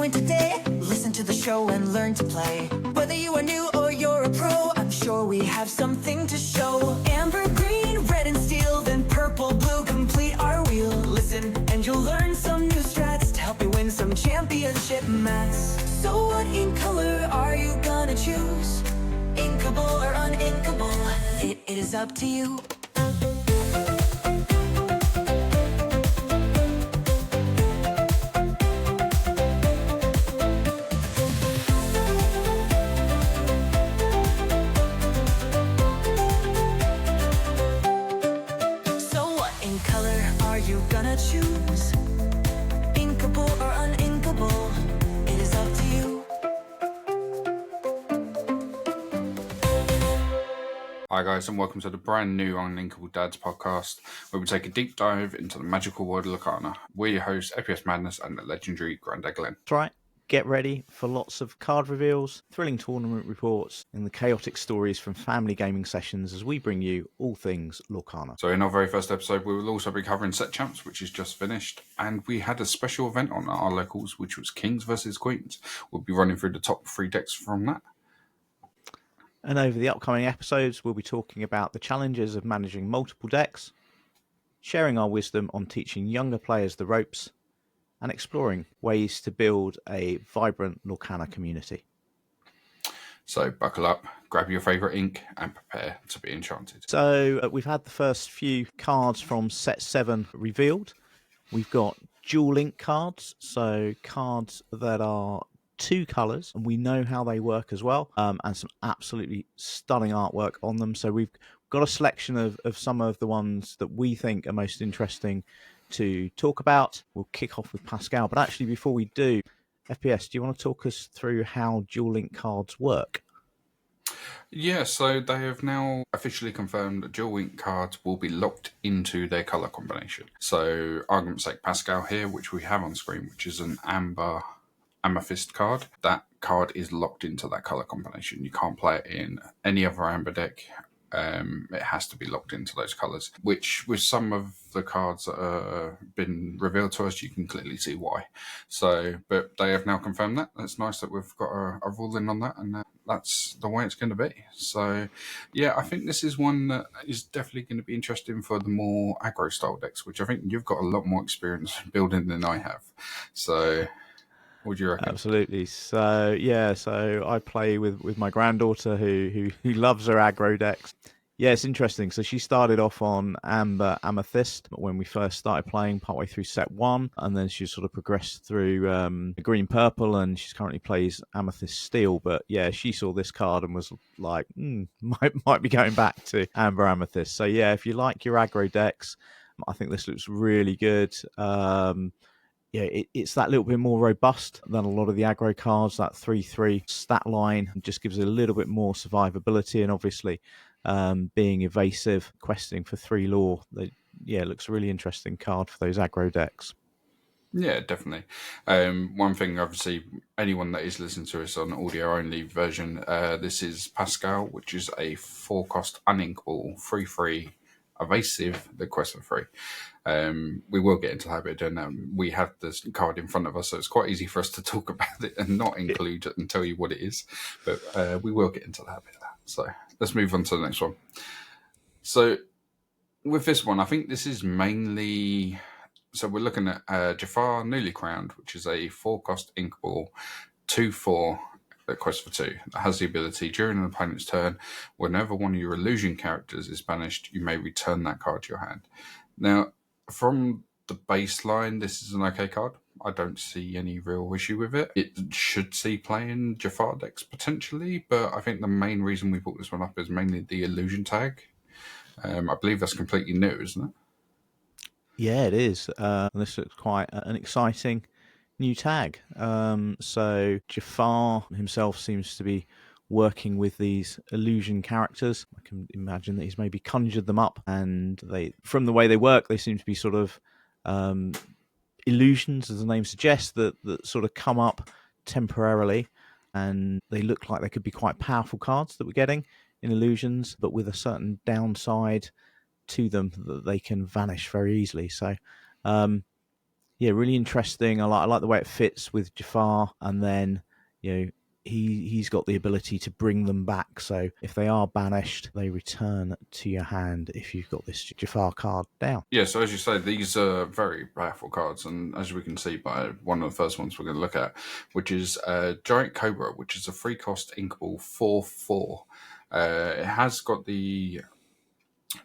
join today. Listen to the show and learn to play. Whether you are new or you're a pro, I'm sure we have something to show. Amber, green, red, and steel, then purple, blue, complete our wheel. Listen and you'll learn some new strats to help you win some championship mats. So what ink color are you gonna choose? Inkable or uninkable? It is up to you. Choose inkable or uninkable. It is up to you. Hi guys, and welcome to the brand new Uninkable Dads Podcast, where we take a deep dive into the magical world of Lorcana. We're your hosts, FPS Madness and the legendary Tagline. That's right. Get ready for lots of card reveals, thrilling tournament reports, and the chaotic stories from family gaming sessions as we bring you all things Lorcana. So in our very first episode, we will also be covering Set Champs, which is just finished, and we had a special event on our locals, which was Kings versus Queens. We'll be running through the top 3 decks from that. And over the upcoming episodes, we'll be talking about the challenges of managing multiple decks, sharing our wisdom on teaching younger players the ropes, and exploring ways to build a vibrant Lorcana community. So buckle up, grab your favourite ink, and prepare to be enchanted. So we've had the first few cards from Set 7 revealed. We've got dual ink cards, so cards that are 2 colours, and we know how they work as well, and some absolutely stunning artwork on them. So we've got a selection of some of the ones that we think are most interesting to talk about. We'll kick off with Pascal, but actually before we do, FPS, do you want to talk us through how dual link cards work? Yeah, so they have now officially confirmed that dual ink cards will be locked into their colour combination. So argument's sake, Pascal here, which we have on screen, which is an amber amethyst card, that card is locked into that colour combination. You can't play it in any other amber deck. It has to be locked into those colours, which with some of the cards that have been revealed to us, you can clearly see why. So, but they have now confirmed that. It's nice that we've got a ruling on that, and that's the way it's going to be. So, yeah, I think this is one that is definitely going to be interesting for the more aggro style decks, which I think you've got a lot more experience building than I have. So, what do you reckon? Absolutely. So yeah, so I play with my granddaughter who loves her aggro decks. Yeah, it's interesting. So she started off on Amber Amethyst when we first started playing, partway through set 1, and then she sort of progressed through Green Purple, and she's currently plays Amethyst Steel. But yeah, she saw this card and was like, might be going back to Amber Amethyst. So yeah, if you like your aggro decks, I think this looks really good. Yeah, it's that little bit more robust than a lot of the aggro cards. That 3/3 stat line just gives it a little bit more survivability, and obviously being evasive, questing for 3 lore. It looks a really interesting card for those aggro decks. Yeah, definitely. One thing, obviously, anyone that is listening to us on audio-only version, this is Pascal, which is a 4-cost uninkable 3/3 evasive, the quest for free. We will get into the habit of doing that. We have this card in front of us, so it's quite easy for us to talk about it and not include it and tell you what it is. But we will get into the habit of that. So let's move on to the next one. So with this one, I think this is mainly... So we're looking at Jafar Newly Crowned, which is a 4-cost inkable 2/4 quest for 2 that has the ability during an opponent's turn, whenever one of your illusion characters is banished, you may return that card to your hand. Now, from the baseline, this is an okay card. I don't see any real issue with it. It should see play in Jafar decks potentially, but I think the main reason we brought this one up is mainly the illusion tag. I believe that's completely new, isn't it? Yeah, it is. This looks quite an exciting new tag. So Jafar himself seems to be working with these illusion characters. I can imagine that he's maybe conjured them up, and from the way they work, they seem to be sort of illusions, as the name suggests, that sort of come up temporarily, and they look like they could be quite powerful cards that we're getting in illusions, but with a certain downside to them that they can vanish very easily. So yeah, really interesting. I like the way it fits with Jafar, and then he's got the ability to bring them back. So if they are banished, they return to your hand if you've got this Jafar card down. Yeah, so as you say, these are very powerful cards, and as we can see by one of the first ones we're going to look at, which is Giant Cobra, which is a 3-cost inkable 4/4. It has got the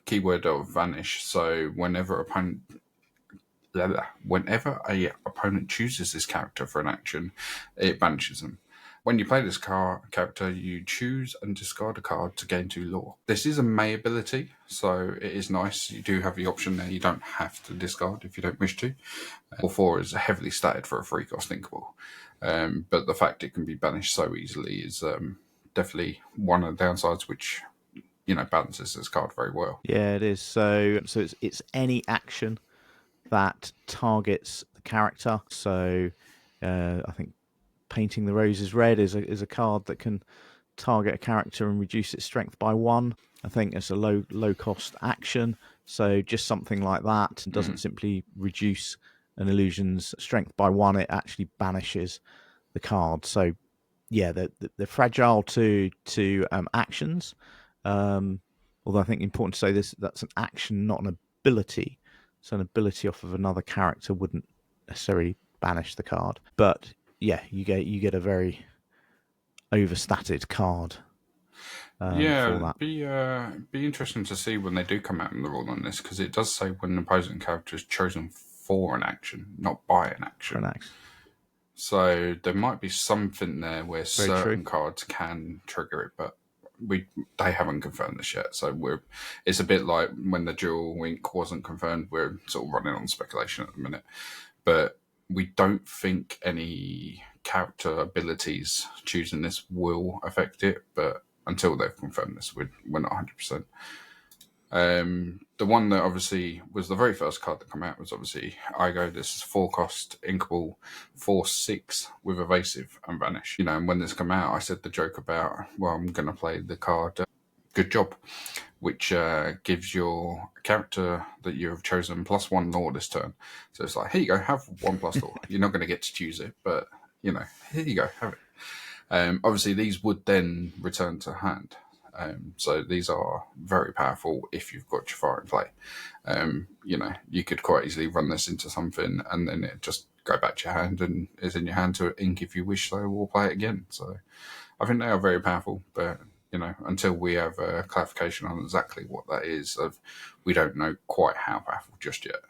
keyword of vanish, so whenever a opponent chooses this character for an action, it banishes them. When you play this character, you choose and discard a card to gain 2 lore. This is a May ability, so it is nice. You do have the option there. You don't have to discard if you don't wish to. 4/4 is heavily statted for a 3-cost inkable, but the fact it can be banished so easily is definitely one of the downsides, which balances this card very well. Yeah, it is. So it's any action that targets the character. So I think Painting the Roses Red is a card that can target a character and reduce its strength by 1. I think it's a low cost action. So just something like that doesn't simply reduce an illusion's strength by 1. It actually banishes the card. So yeah, they're fragile to actions. Although I think important to say that's an action, not an ability. So an ability off of another character wouldn't necessarily banish the card. But yeah, you get a very overstated card. For that. Be interesting to see when they do come out in the rule on this, because it does say when an opposing character is chosen for an action, not by an action. For an action. So there might be something there where certain cards can trigger it, but they haven't confirmed this yet. So it's a bit like when the dual wink wasn't confirmed. We're sort of running on speculation at the minute, but we don't think any character abilities choosing this will affect it. But until they've confirmed this, we're not 100%. The one that obviously was the very first card that came out was obviously Igo. This is 4-cost inkable 4/6 with evasive and vanish. And when this came out, I said the joke about, well, I'm going to play the card Good Job, which gives your character that you have chosen +1 lore this turn. So it's like, here you go, have 1+ lore. You're not going to get to choose it, but here you go, have it. Obviously, these would then return to hand. So these are very powerful if you've got Jafar in play. You could quite easily run this into something and then it just go back to your hand and is in your hand to ink if you wish so, or play it again. So I think they are very powerful, but until we have a clarification on exactly what that is, we don't know quite how powerful just yet.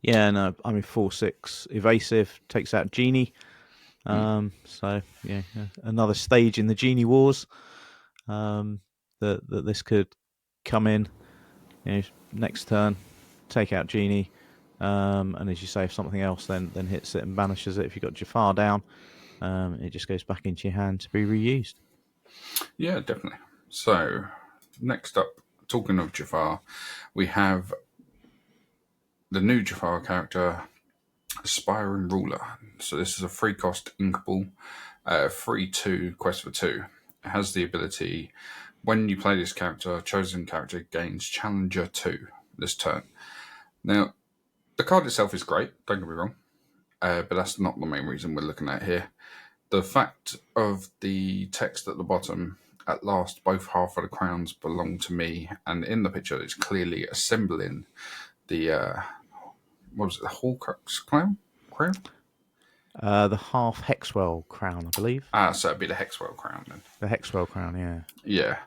Yeah, no, 4/6 evasive takes out Genie. So yeah, another stage in the Genie Wars. That this could come in, next turn, take out Genie, and as you say, if something else then hits it and banishes it. If you've got Jafar down, it just goes back into your hand to be reused. Yeah, definitely. So next up, talking of Jafar, we have the new Jafar character, Aspiring Ruler. So this is a 3-cost inkable 3/2 quest for 2. It has the ability, when you play this character, chosen character gains Challenger 2 this turn. Now, the card itself is great, don't get me wrong, but that's not the main reason we're looking at here. The fact of the text at the bottom, at last both half of the crowns belong to me, and in the picture it's clearly assembling the, what was it, the Horcrux crown? The half Hexwell crown, I believe. So it'd be the Hexwell crown then. The Hexwell crown, yeah. Yeah.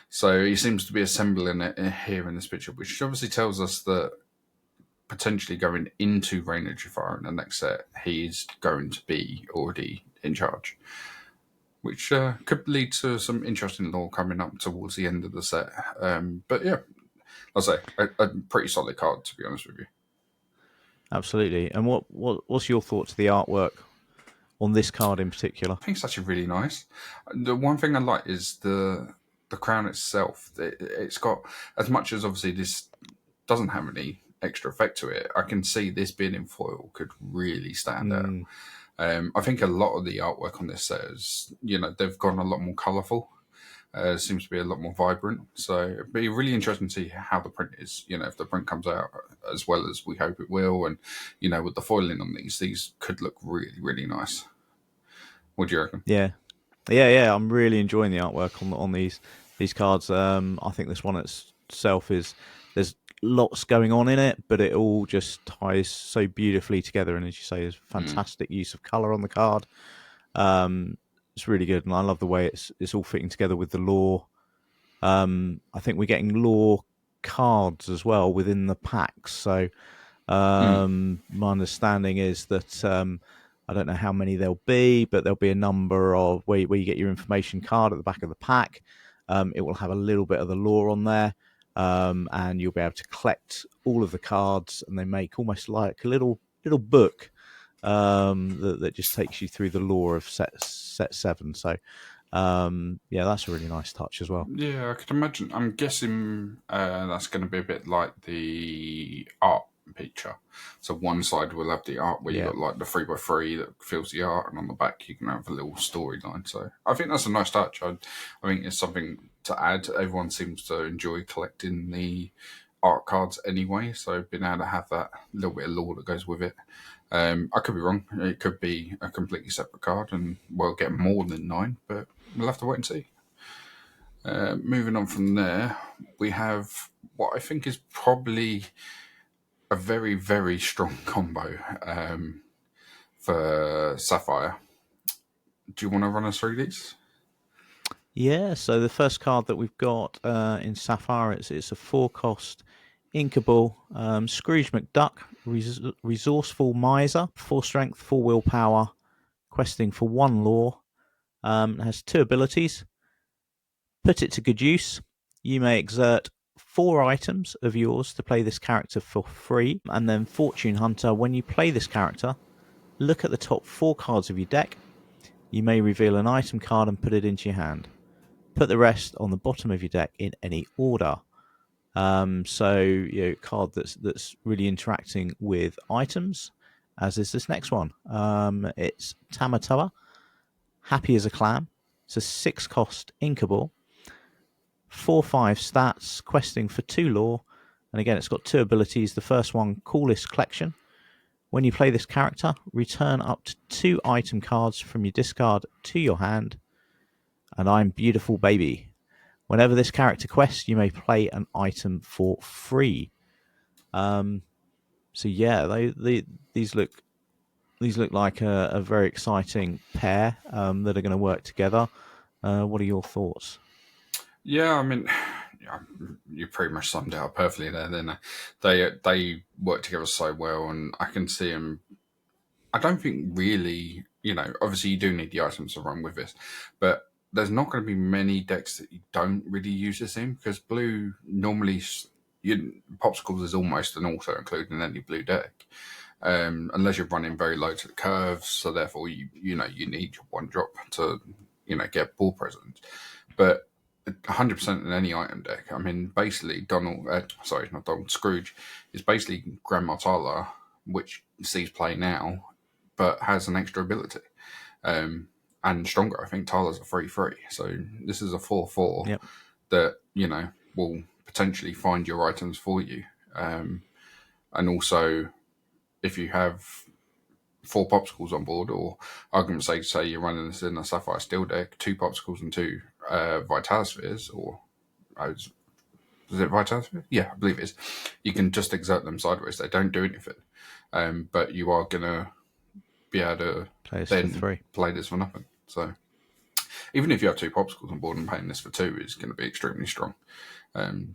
So he seems to be assembling it here in this picture, which obviously tells us that potentially going into Reign of Jafar in the next set, he's going to be already in charge, which could lead to some interesting lore coming up towards the end of the set. But yeah, I'll say a pretty solid card, to be honest with you. Absolutely. And what's your thoughts of the artwork on this card in particular? I think it's actually really nice. The one thing I like is the crown itself. It's got, as much as obviously this doesn't have any extra effect to it, I can see this being in foil could really stand out. I think a lot of the artwork on this set is, they've gone a lot more colourful. Seems to be a lot more vibrant. So it'd be really interesting to see how the print is. If the print comes out as well as we hope it will, and with the foiling on these could look really, really nice. What do you reckon? Yeah. I'm really enjoying the artwork on these cards. I think this one itself there's lots going on in it, but it all just ties so beautifully together. And as you say, there's fantastic use of color on the card. It's really good, and I love the way it's all fitting together with the lore. I think we're getting lore cards as well within the packs. So my understanding is that I don't know how many there'll be, but there'll be a number of where you get your information card at the back of the pack. It will have a little bit of the lore on there, and you'll be able to collect all of the cards, and they make almost like a little book that just takes you through the lore of set 7. So that's a really nice touch as well. Yeah, I could imagine. I'm guessing that's going to be a bit like the art picture. So one side will have the art where you've got like the 3x3 that fills the art, and on the back you can have a little storyline. So I think that's a nice touch. I think it's something to add. Everyone seems to enjoy collecting the art cards anyway, so being able to have that little bit of lore that goes with it. I could be wrong. It could be a completely separate card and we'll get more than 9, but we'll have to wait and see. Moving on from there, we have what I think is probably a very, very strong combo for Sapphire. Do you want to run us through these? Yeah, so the first card that we've got in Sapphire, it's a 4-cost inkable Scrooge McDuck, resourceful miser, 4 strength, 4 willpower, questing for 1 lore. It has 2 abilities. Put it to good use. You may exert 4 items of yours to play this character for free. And then Fortune Hunter, when you play this character, look at the top 4 cards of your deck. You may reveal an item card and put it into your hand. Put the rest on the bottom of your deck in any order. So card that's really interacting with items, as is this next one. It's Tamatoa, Happy as a Clam. It's a 6-cost inkable, 4/5 stats, questing for 2 lore, and again it's got 2 abilities. The first one, Coolest Collection. When you play this character, return up to 2 item cards from your discard to your hand. And I'm Beautiful Baby. Whenever this character quests, you may play an item for free. So yeah, these look like a very exciting pair that are going to work together. What are your thoughts? Yeah, I mean, you pretty much summed it up perfectly there. Then they work together so well, and I can see them. I don't think really, obviously you do need the items to run with this, but there's not going to be many decks that you don't really use this in, because blue normally, Popsicles is almost an auto include in any blue deck, unless you're running very low to the curves, so therefore you need your 1 drop to get ball presence. But 100% in any item deck. I mean, basically Scrooge is basically Grandma Tyler, which sees play now, but has an extra ability. And stronger. I think Tyler's a 3/3. So this is a 4/4 that, will potentially find your items for you. And also, if you have 4 Popsicles on board, or argument's sake, say you're running this in a Sapphire Steel deck, 2 Popsicles and 2 Vitalispheres, or is it Vitalisphere? Yeah, I believe it is. You can just exert them sideways. They don't do anything. But you are going to be able to play this for nothing. So even if you have 2 Popsicles on board, and paying this for 2 is going to be extremely strong.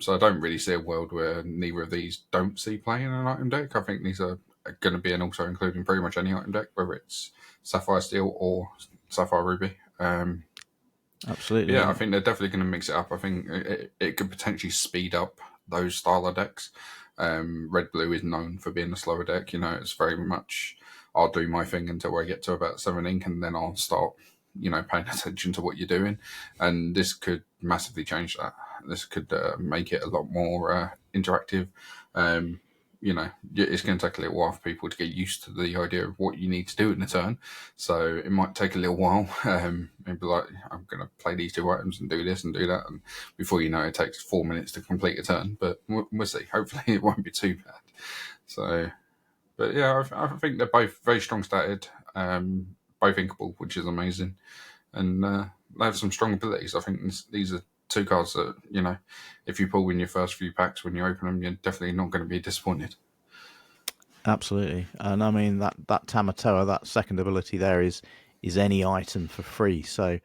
So I don't really see a world where neither of these don't see play in an item deck. I think these are going to be an auto including pretty much any item deck, whether it's Sapphire Steel or Sapphire Ruby. Absolutely. Yeah, I think they're definitely going to mix it up. I think it could potentially speed up those style of decks. Red Blue is known for being a slower deck. It's very much, I'll do my thing until I get to about 7 ink, and then I'll start, paying attention to what you're doing. And this could massively change that. This could make it a lot more interactive. it's going to take a little while for people to get used to the idea of what you need to do in a turn. So it might take a little while. Maybe like, I'm going to play these 2 items and do this and do that. And before you know it takes 4 minutes to complete a turn. But we'll see. Hopefully it won't be too bad. So, but yeah, I think they're both very strong statted. Both inkable, which is amazing. And they have some strong abilities. I think these are 2 cards that, if you pull in your first few packs when you open them, you're definitely not going to be disappointed. Absolutely. And I mean, that Tamatoa, that second ability there is any item for free. So,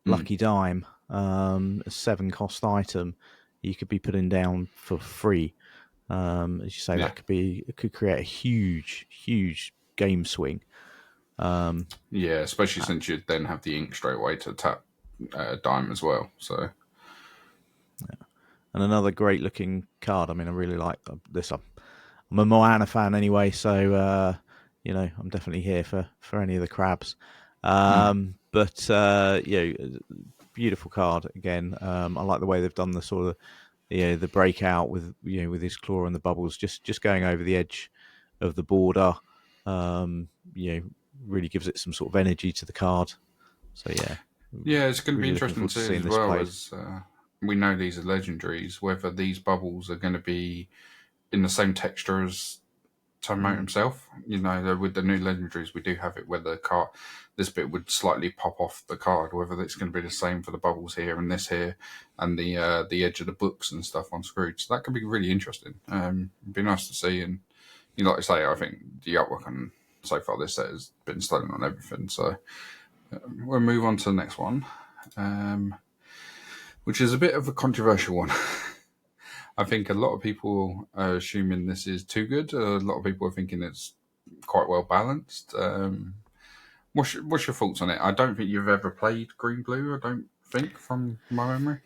Lucky Dime, a 7-cost item, you could be putting down for free. As you say, that could create a huge game swing. Especially since you then have the ink straight away to tap Dime as well. So, and another great looking card. I mean, I really like this. I'm a Moana fan anyway, so I'm definitely here for any of the crabs. But beautiful card again. I like the way they've done the sort of the breakout with with his claw and the bubbles, just going over the edge of the border. Really gives it some sort of energy to the card. So it's going to be interesting to see as well played. as we know these are legendaries. Whether these bubbles are going to be in the same texture as Tomoe himself. With the new legendaries, we do have it where this bit would slightly pop off the card. Whether it's going to be the same for the bubbles here and this here, and the edge of the books and stuff on Scrooge. So that could be really interesting. It'd be nice to see. And like I say, I think the artwork on so far this set has been stunning on everything. So we'll move on to the next one, which is a bit of a controversial one. I think a lot of people are assuming this is too good. A lot of people are thinking it's quite well balanced. What's your thoughts on it? I don't think you've ever played Green Blue, I don't think, from my memory.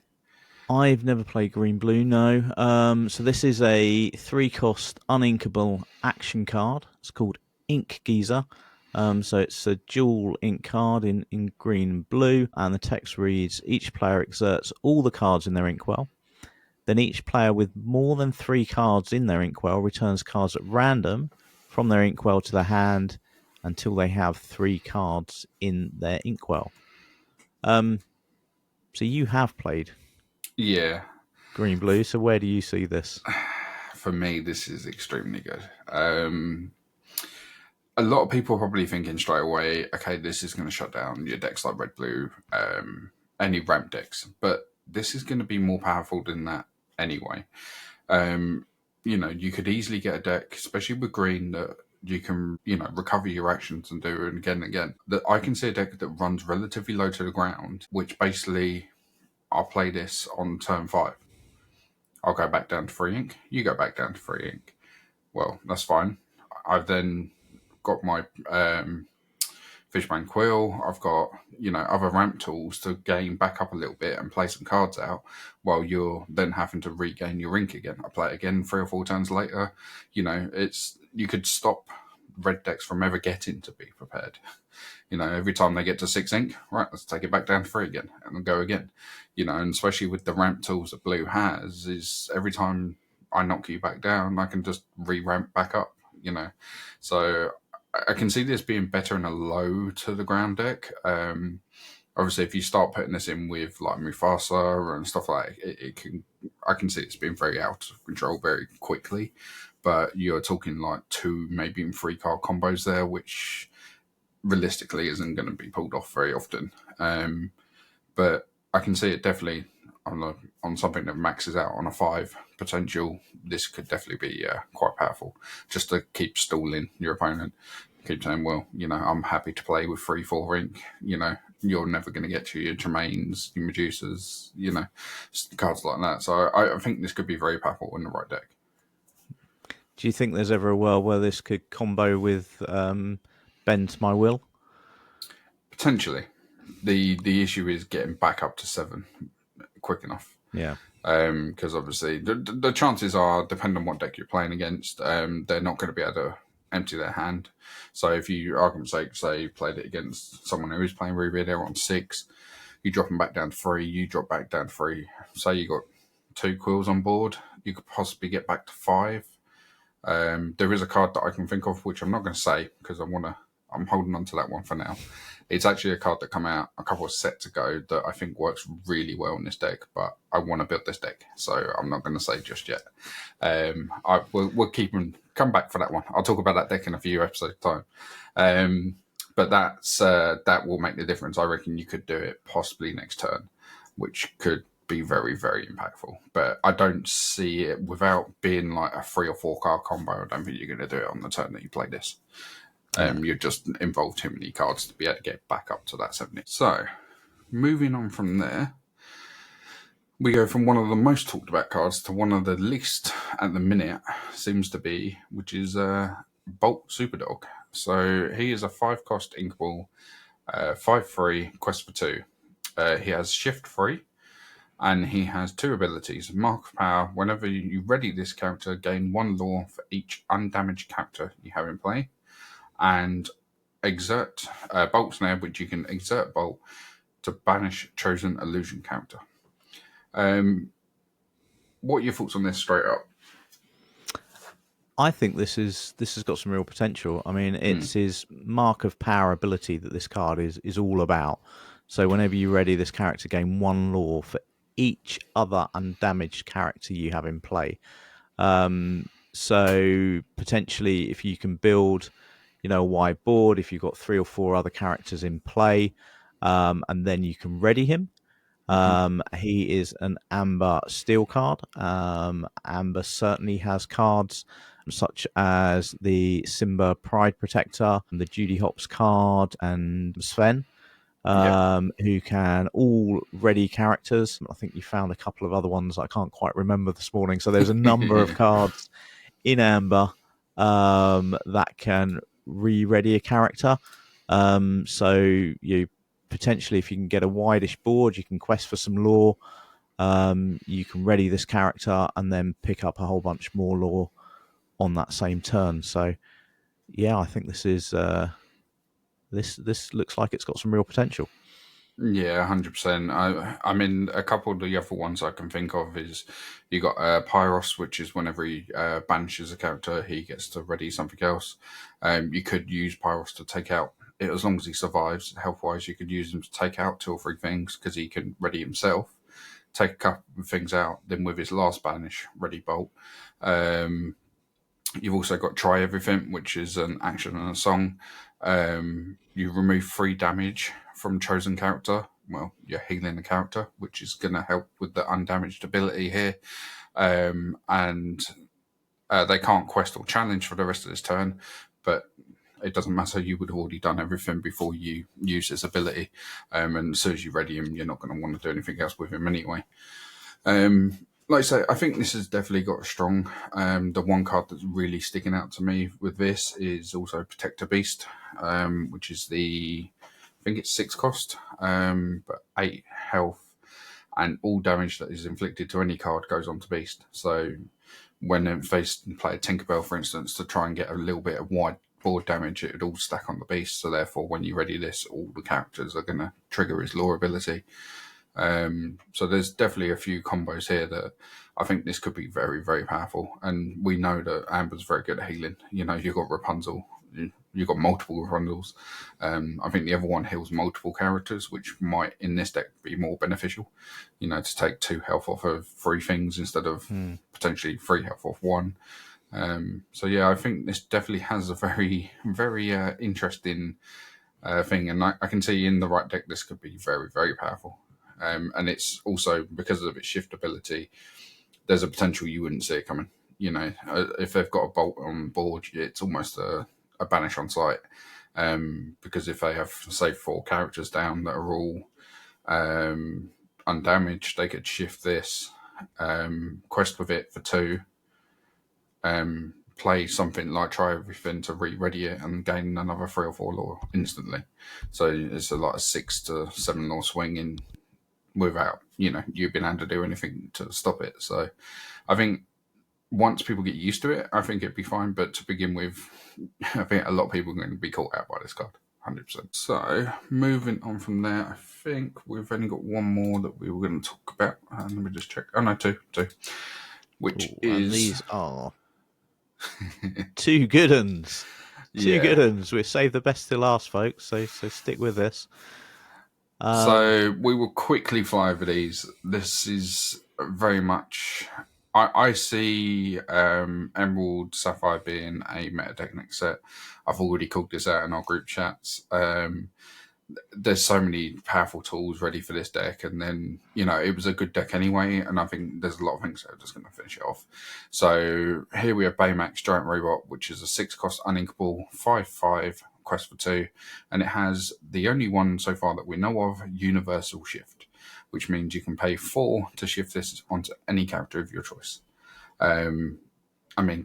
I've never played Green Blue, no. So this is a 3-cost uninkable action card. It's called Ink Geezer. So it's a dual ink card in green and blue, and the text reads, each player exerts all the cards in their inkwell. Then each player with more than 3 cards in their inkwell returns cards at random from their inkwell to their hand until they have 3 cards in their inkwell. So you have played Green Blue, so where do you see this? For me, this is extremely good. A lot of people are probably thinking straight away, okay, this is going to shut down your decks like Red Blue, any ramp decks. But this is going to be more powerful than that anyway. You could easily get a deck, especially with green, that you can, recover your actions and do it again and again. That I can see a deck that runs relatively low to the ground, which basically I'll play this on turn 5. I'll go back down to 3 ink. You go back down to 3 ink. Well, that's fine. I've then got my Fishbone Quill. I've got, other ramp tools to gain back up a little bit and play some cards out while you're then having to regain your ink again. I play it again 3 or 4 turns later. You could stop red decks from ever getting to be prepared. Every time they get to 6 ink, right, let's take it back down to 3 again and then go again. And especially with the ramp tools that Blue has, is every time I knock you back down, I can just re-ramp back up, So I can see this being better in a low to the ground deck. Obviously, if you start putting this in with like Mufasa and stuff like that, I can see it's being very out of control very quickly. But you're talking like 2, maybe even 3 card combos there, which realistically isn't going to be pulled off very often. But I can see it definitely on something that maxes out on a 5 potential. This could definitely be quite powerful, just to keep stalling your opponent. Keep saying, well, I'm happy to play with 3-4 ink. You're never going to get to your Tremaines, your Medusas, cards like that. So I think this could be very powerful in the right deck. Do you think there's ever a world where this could combo with Bend My Will? Potentially. The issue is getting back up to 7 quick enough. Yeah. Because obviously the chances are, depending on what deck you're playing against, they're not going to be able to empty their hand. So if you, argument's sake, say you played it against someone who is playing Ruby, they're on 6, you drop them back down to 3, you drop back down to 3. Say you got 2 quills on board, you could possibly get back to 5. There is a card that I can think of, which I'm not going to say because I'm holding on to that one for now. It's actually a card that came out a couple of sets ago that I think works really well in this deck, but I want to build this deck, so I'm not going to say just yet. We'll come back for that one. I'll talk about that deck in a few episodes' time. But that will make the difference. I reckon you could do it possibly next turn, which could be very, very impactful. But I don't see it without being like a 3 or 4 card combo. I don't think you're going to do it on the turn that you play this. You've just involved too many cards to be able to get back up to that 70. So, moving on from there, we go from one of the most talked about cards to one of the least at the minute, seems to be, which is Bolt Superdog. So, he is a 5-cost inkable, 5/3, quest for 2. He has shift 3, and he has 2 abilities. Mark of Power, whenever you ready this character, gain 1 lore for each undamaged character you have in play. And exert Bolt Snare, which you can exert Bolt to banish chosen illusion character. What are your thoughts on this straight up? I think this has got some real potential. I mean, it's his Mark of Power ability that this card is all about. So whenever you ready this character, gain 1 lore for each other undamaged character you have in play. So potentially, if you can build, a wide board, if you've got 3 or 4 other characters in play, and then you can ready him. He is an Amber Steel card. Amber certainly has cards such as the Simba Pride Protector, the Judy Hopps card, and Sven, who can all ready characters. I think you found a couple of other ones I can't quite remember this morning. So there's a number of cards in Amber that can re-ready a character. So you potentially, if you can get a wideish board, you can quest for some lore. You can ready this character and then pick up a whole bunch more lore on that same turn. So yeah, I think this is this looks like it's got some real potential. Yeah, 100%. I mean, a couple of the other ones I can think of is you got Pyros, which is whenever he banishes a character, he gets to ready something else. You could use Pyros to take out, as long as he survives, health-wise, you could use him to take out 2 or 3 things because he can ready himself, take a couple of things out, then with his last banish, ready Bolt. You've also got Try Everything, which is an action and a song. You remove 3 damage from chosen character. Well, you're healing the character, which is going to help with the undamaged ability here. And they can't quest or challenge for the rest of this turn, but it doesn't matter. You would have already done everything before you use this ability. And as soon as you ready him, you're not going to want to do anything else with him anyway. Like I say, I think this has definitely got a strong. The one card that's really sticking out to me with this is also Protector Beast, which is I think it's 6 cost, but 8 health, and all damage that is inflicted to any card goes on to Beast. So when they play a Tinkerbell, for instance, to try and get a little bit of wide board damage, it would all stack on the Beast. So therefore, when you ready this, all the characters are going to trigger his lore ability. So there's definitely a few combos here that I think this could be very, very powerful. And we know that Amber's very good at healing. You've got Rapunzel, you've got multiple Rapunzels. I think the other one heals multiple characters, which might in this deck be more beneficial. To take 2 health off of 3 things instead of potentially 3 health off 1. So yeah, I think this definitely has a very, very interesting thing, and I can see in the right deck this could be very, very powerful. And it's also, because of its shift ability, there's a potential you wouldn't see it coming. If they've got a Bolt on board, it's almost a banish on sight. Because if they have, say, 4 characters down that are all undamaged, they could shift this, quest with it for 2, play something like Try Everything to re-ready it and gain another 3 or 4 lore instantly. So it's a 6 to 7 lore swing in without, you being able to do anything to stop it. So I think once people get used to it, I think it'd be fine. But to begin with, I think a lot of people are going to be caught out by this card, 100%. So moving on from there, I think we've only got one more that we were going to talk about. Let me just check. Oh no, two. Which is... And these are... Two good uns. Two good Yeah. uns. We'll save the best till last, folks. So stick with this. So we will quickly fly over these. This is very much. I see Emerald Sapphire being a meta deck next set. I've already called this out in our group chats. There's so many powerful tools ready for this deck, and then it was a good deck anyway, and I think there's a lot of things that are just going to finish it off. So here we have Baymax Giant Robot, which is a 6-cost uninkable 5/5 quest for 2, and it has the only one so far that we know of, Universal Shift, which means you can pay 4 to shift this onto any character of your choice.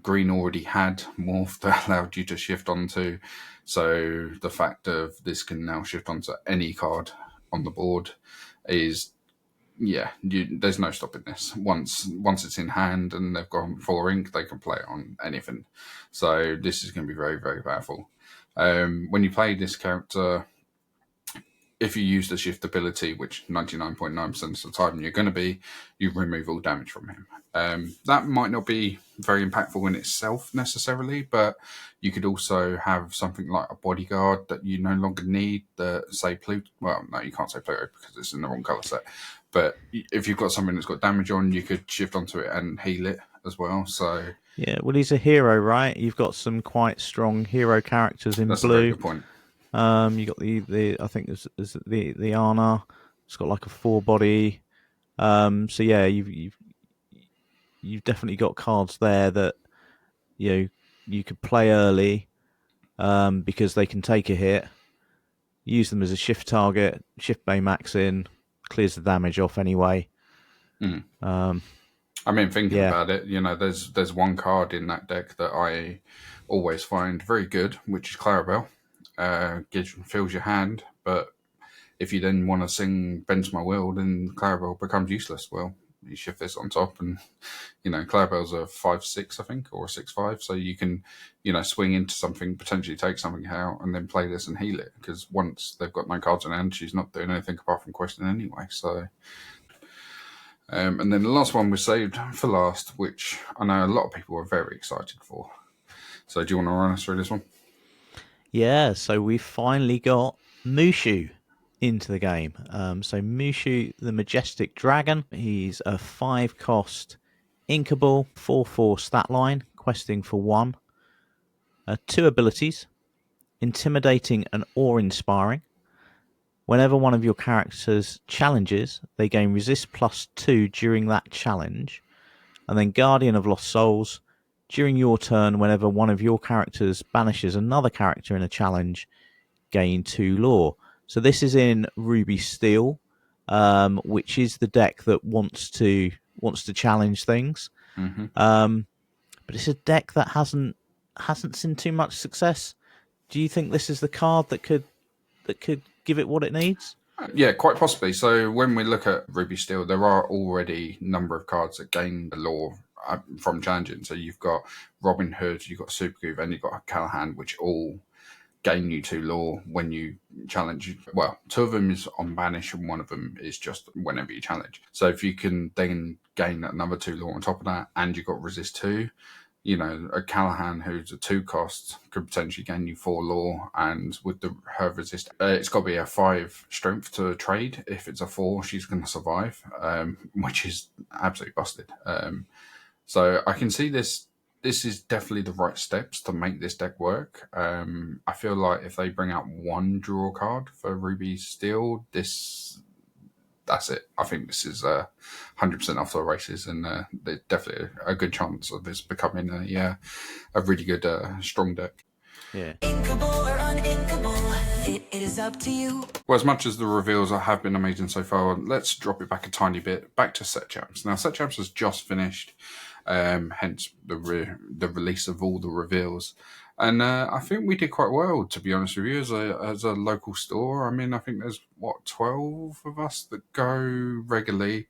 Green already had Morph that allowed you to shift onto, so the fact of this can now shift onto any card on the board is, there's no stopping this. Once it's in hand and they've gone 4 ink, they can play it on anything. So this is going to be very, very powerful. When you play this character, if you use the shift ability, which 99.9% of the time you're going to be, you remove all damage from him. That might not be very impactful in itself necessarily, but you could also have something like a bodyguard that you no longer need, that say Pluto. Well, no, you can't say Pluto because it's in the wrong colour set. But if you've got something that's got damage on, you could shift onto it and heal it as well. So yeah, well, he's a hero, right? You've got some quite strong hero characters in that's blue. a very good point. You got the I think there's the Ana. It's got like a 4-body. So yeah, you've definitely got cards there that you could play early, because they can take a hit, use them as a shift target, shift Baymax in, clears the damage off anyway. Thinking about it, there's one card in that deck that I always find very good, which is Clarabelle. Fills your hand, but if you then want to sing Bends My Will, then Clarabelle becomes useless. Well, you shift this on top, and Clarabelle's a 5/6, I think, or a 6/5, so you can swing into something, potentially take something out, and then play this and heal it, because once they've got no cards in hand, she's not doing anything apart from questing anyway. So and then the last one we saved for last, which I know a lot of people are very excited for. So do you want to run us through this one? Yeah, so we finally got Mushu into the game. So Mushu, the Majestic Dragon, he's a 5-cost inkable 4/4 stat line, questing for 1. 2 abilities, intimidating and awe-inspiring. Whenever one of your characters challenges, they gain resist +2 during that challenge. And then Guardian of Lost Souls, during your turn, whenever one of your characters banishes another character in a challenge, gain 2 lore. So this is in Ruby Steel, which is the deck that wants to challenge things. Mm-hmm. But it's a deck that hasn't seen too much success. Do you think this is the card that could give it what it needs? Yeah, quite possibly. So when we look at Ruby Steel, there are already a number of cards that gain the lore from challenging. So you've got Robin Hood, you've got Supergroove, and you've got Callahan, which all gain you 2 lore when you challenge. Well, 2 of them is on banish, and 1 of them is just whenever you challenge. So if you can then gain another 2 lore on top of that, and you've got resist 2, a Callahan who's a 2-cost could potentially gain you 4 lore, and with her resist, it's got to be a 5 strength to trade. If it's a 4, she's going to survive, which is absolutely busted. So I can see this is definitely the right steps to make this deck work. I feel like if they bring out 1 draw card for Ruby Steel, that's it. I think this is 100% off the races, and there's definitely a good chance of this becoming a really good, strong deck. Yeah. Inkable or uninkable, it is up to you. Well, as much as the reveals have been amazing so far, let's drop it back a tiny bit, back to Set Champs. Now, Set Champs has just finished, hence the release of all the reveals. And I think we did quite well, to be honest with you, as a local store. I think there's, 12 of us that go regularly,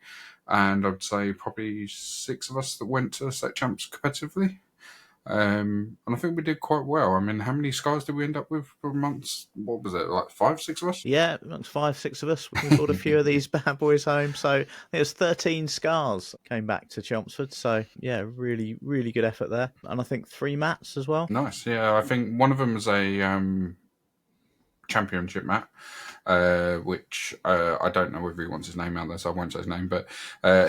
and I'd say probably 6 of us that went to Set Champs competitively. And I think we did quite well. I mean, how many scars did we end up with for months? What was it, like 5, 6 of us? Yeah, amongst 5, 6 of us, we brought a few of these bad boys home. So there's 13 scars came back to Chelmsford. So yeah, really, really good effort there. And I think 3 mats as well. Nice. Yeah, I think one of them was a championship mat, which I don't know whether he wants his name out there, so I won't say his name, but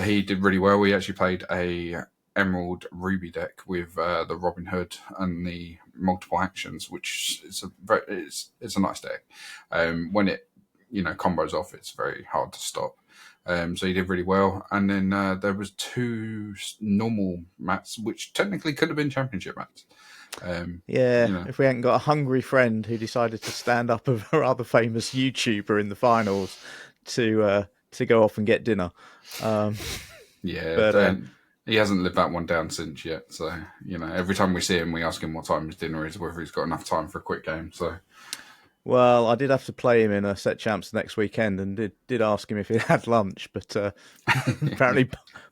he did really well. We actually played a Emerald Ruby deck with the Robin Hood and the multiple actions, which is it's a nice deck. When it combos off, it's very hard to stop. So he did really well. And then there was 2 normal mats, which technically could have been championship mats. If we hadn't got a hungry friend who decided to stand up a rather famous YouTuber in the finals to go off and get dinner. He hasn't lived that one down since yet. So, every time we see him, we ask him what time his dinner is, whether he's got enough time for a quick game. So, well, I did have to play him in a set champs next weekend and did ask him if he had lunch, but apparently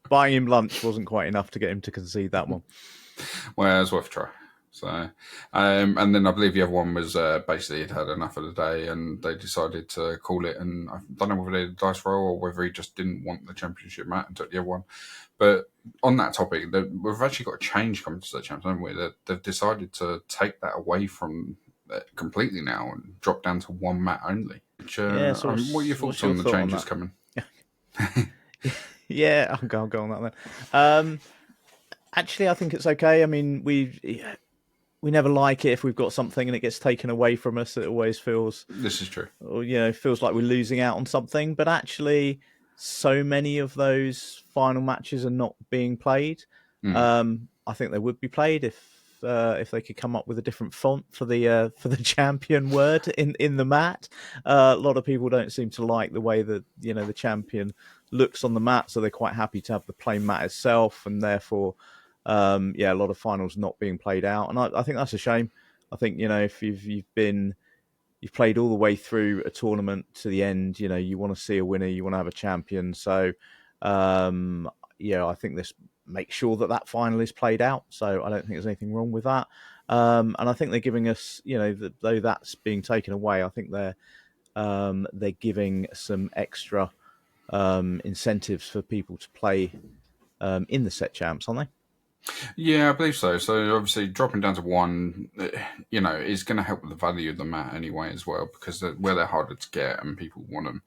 buying him lunch wasn't quite enough to get him to concede that one. Well, it's worth a try. So, and then I believe the other one was basically he'd had enough of the day and they decided to call it. And I don't know whether they did a dice roll or whether he just didn't want the championship mat and took the other one. But on that topic, we've actually got a change coming to the champs, haven't we? They've decided to take that away from it completely now and drop down to 1 mat only. Which, what are your thoughts on the changes coming? Yeah, I'll go on that then. Actually, I think it's okay. I mean, we never like it if we've got something and it gets taken away from us. It always feels... This is true. Feels like we're losing out on something. But actually, so many of those final matches are not being played. I think they would be played if they could come up with a different font for the champion word in the mat. A lot of people don't seem to like the way that the champion looks on the mat, so they're quite happy to have the plain mat itself, and therefore... a lot of finals not being played out, and I think that's a shame. I think if you've played all the way through a tournament to the end, you want to see a winner, you want to have a champion. So, I think this makes sure that final is played out. So I don't think there's anything wrong with that. And I think they're giving us, though that's being taken away, I think they're giving some extra incentives for people to play in the set champs, aren't they? Yeah, I believe so. So obviously dropping down to 1, is going to help with the value of the mat anyway as well, because where they're harder to get and people want them,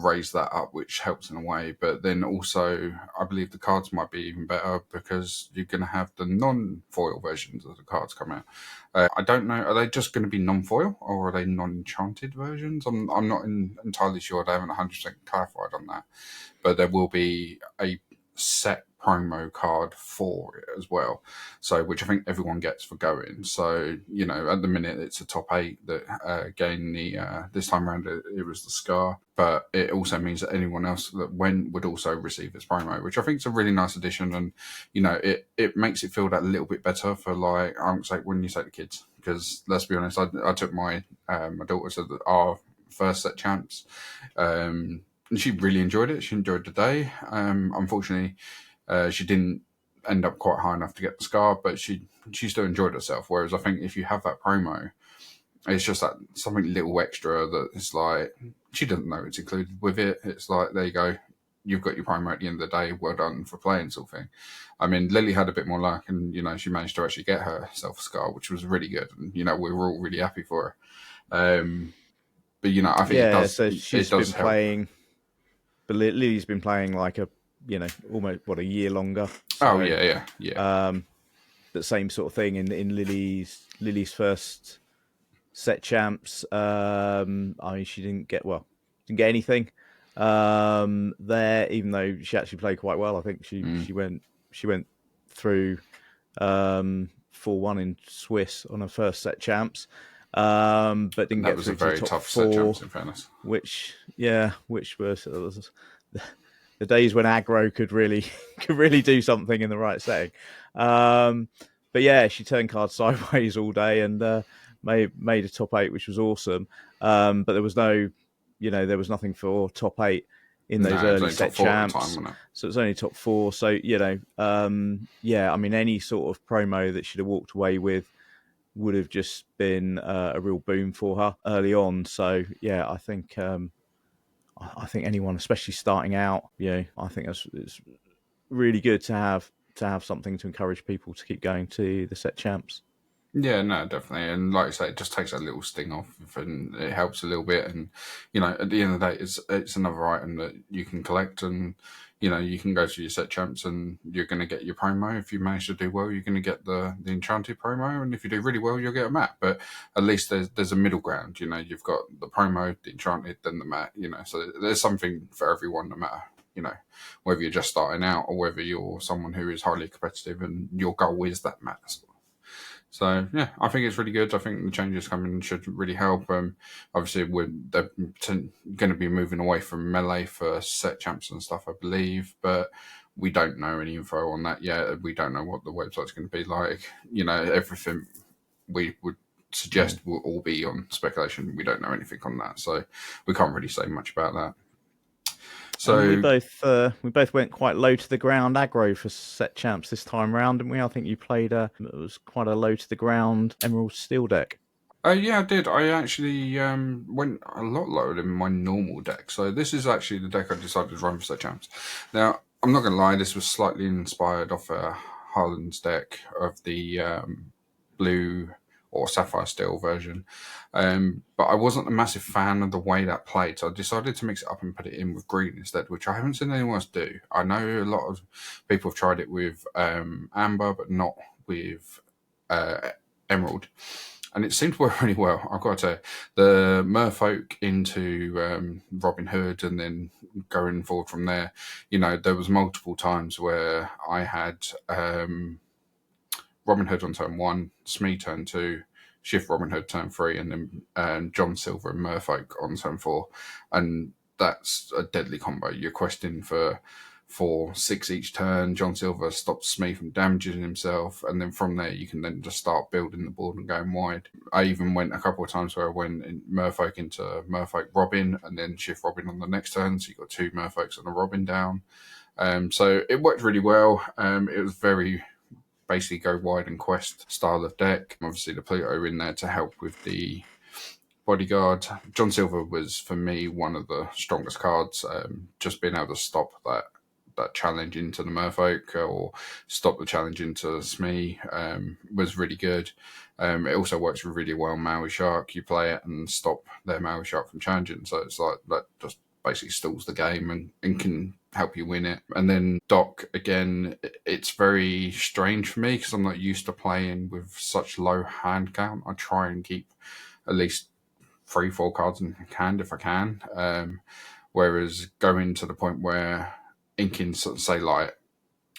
raise that up, which helps in a way. But then also, I believe the cards might be even better because you're going to have the non-foil versions of the cards come out. I don't know, are they just going to be non-foil or are they non-enchanted versions? I'm not entirely sure. They haven't 100% clarified on that. But there will be a set promo card for it as well, so which I think everyone gets for going. So at the minute it's a top 8 that gain the this time around it was the Scar, but it also means that anyone else that went would also receive its promo, which I think is a really nice addition. And it makes it feel that a little bit better for, like, I won't say when you say the kids, because let's be honest, I took my daughter to our first set champs, and she really enjoyed it. She enjoyed the day. Unfortunately, she didn't end up quite high enough to get the Scar, but she still enjoyed herself. Whereas I think if you have that promo, it's just that something little extra that it's like, she doesn't know it's included with it. It's like, there you go, you've got your promo at the end of the day, well done for playing, sort of thing. I mean, Lily had a bit more luck and, she managed to actually get herself a Scar, which was really good. And, we were all really happy for her. But, I think it does, so she's been help. Playing, but Lily's been playing like almost a year longer. So, yeah. The same sort of thing in Lily's first set champs. I mean, she didn't get anything there, even though she actually played quite well. I think she went through 4-1 in Swiss on her first set champs. But didn't get through to the top tough 4, set champs, in fairness. Which was the days when aggro could really do something in the right setting. But yeah, she turned cards sideways all day and made a top 8, which was awesome. But there was there was nothing for top 8 in those No, it was early only top set 4 at the time, champs. wasn't it? So it's only top 4. So, I mean, any sort of promo that she'd have walked away with would have just been a real boom for her early on. So, yeah, I think anyone, especially starting out, I think it's really good to have something to encourage people to keep going to the set champs. Yeah, no, definitely. And like I say, it just takes a little sting off and it helps a little bit. And, at the end of the day, it's another item that you can collect and, you can go to your set champs and you're going to get your promo. If you manage to do well, you're going to get the enchanted promo. And if you do really well, you'll get a mat. But at least there's a middle ground, you've got the promo, the enchanted, then the mat, so there's something for everyone, no matter, whether you're just starting out or whether you're someone who is highly competitive and your goal is that mat. So, yeah, I think it's really good. I think the changes coming should really help. Obviously, they're going to be moving away from melee for set champs and stuff, I believe. But we don't know any info on that yet. We don't know what the website's going to be like. Everything we would suggest will all be on speculation. We don't know anything on that. So we can't really say much about that. So and we both went quite low to the ground aggro for set champs this time round, didn't we? I think you played it was quite a low to the ground Emerald Steel deck. Yeah, I did. I actually went a lot lower than my normal deck. So this is actually the deck I decided to run for set champs. Now, I'm not going to lie, this was slightly inspired off Harlan's deck of the blue or sapphire steel version. But I wasn't a massive fan of the way that played, so I decided to mix it up and put it in with green instead, which I haven't seen anyone else do. I know a lot of people have tried it with amber, but not with emerald. And it seemed to work really well. I've got to say, the Merfolk into Robin Hood and then going forward from there, there was multiple times where I had Robin Hood on turn 1, Smee turn 2, Shift Robin Hood turn 3, and then John Silver and Merfolk on turn 4. And that's a deadly combo. You're questing for 6 each turn. John Silver stops Smee from damaging himself, and then from there you can then just start building the board and going wide. I even went a couple of times where I went in Merfolk into Merfolk Robin and then Shift Robin on the next turn, so you got 2 Merfolks and a Robin down. So it worked really well. It was very basically go wide and quest style of deck. Obviously the Pluto in there to help with the bodyguard. John Silver was for me one of the strongest cards. Just being able to stop that challenge into the Merfolk or stop the challenge into Smee was really good. It also works really well Maui Shark. You play it and stop their Maui Shark from challenging, so it's like that just basically stalls the game and can help you win it. And then Doc, again, it's very strange for me because I'm not used to playing with such low hand count. I try and keep at least 3-4 cards in hand if I can. Whereas going to the point where inking, say like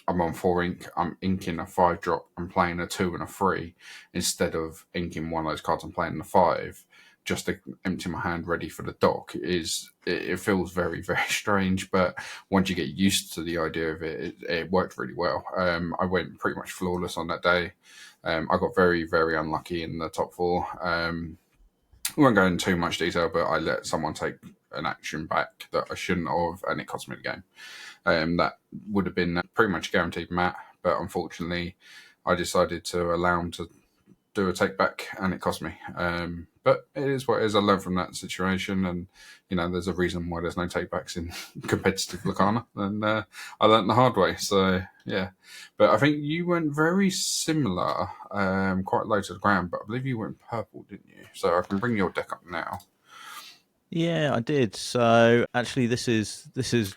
I'm on 4 ink, I'm inking a 5-drop, I'm playing a 2 and a 3 instead of inking one of those cards, I'm playing the 5 just to empty my hand ready for the dock. It feels very, very strange, but once you get used to the idea of it worked really well. I went pretty much flawless on that day. I got very, very unlucky in the top 4. We won't go into too much detail, but I let someone take an action back that I shouldn't have, and it cost me the game. That would have been pretty much a guaranteed mat, but unfortunately I decided to allow him to do a take back and it cost me. But it is what it is. I learned from that situation, and there's a reason why there's no take backs in competitive Lorcana, and I learned the hard way. So yeah, but I think you went very similar, quite low to the ground, but I believe you went purple, didn't you? So I can bring your deck up now. Yeah, I did. So actually, this is